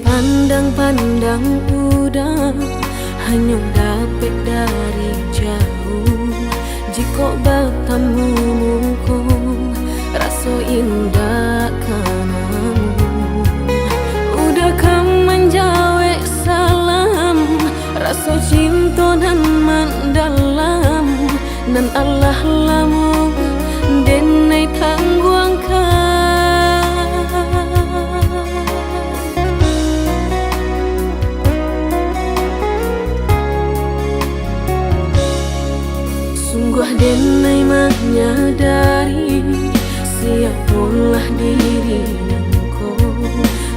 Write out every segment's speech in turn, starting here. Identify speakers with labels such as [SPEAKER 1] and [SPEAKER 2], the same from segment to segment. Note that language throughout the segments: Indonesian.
[SPEAKER 1] pandang-pandang udah hanya dapat dari jauh. Jika bertemu mungkung rasa indah kanamu. Udah kan menjawab salam, rasa cinta dan mendalam. Dan Allah lamu denai tangguangkan. Sungguh denai menyadari siapalah diri engkau.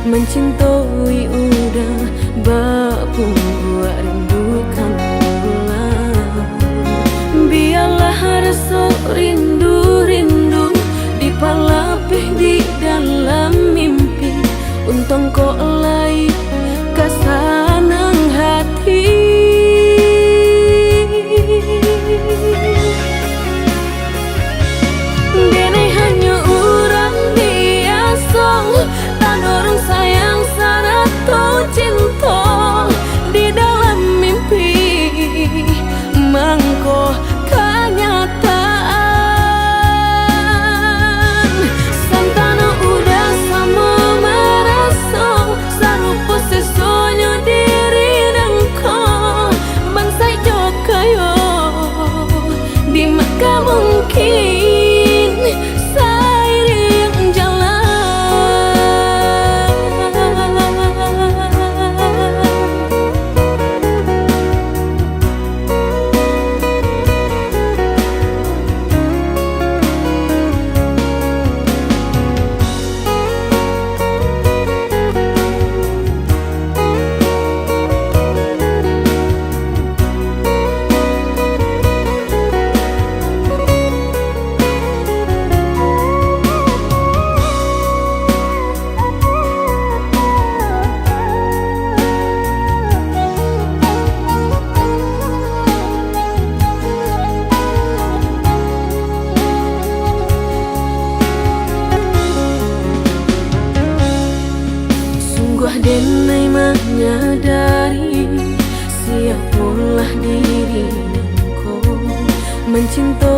[SPEAKER 1] Mencintai udah bapung buat rindukan ulang. Biarlah rasa rindu-rindu dipalapih di dalam mimpi. Untung kau lai kesanang hati. Dene hanya orang biasa, tak orang sayang sana tuh cinta di dalam mimpi. Mangko kenyataan santana udah sama merasa sarupa sesuatu diri dengko. Bangsai jokayo di maka mungkin sairing jalan. Denai menyadari siapalah diri engkau. Mencintai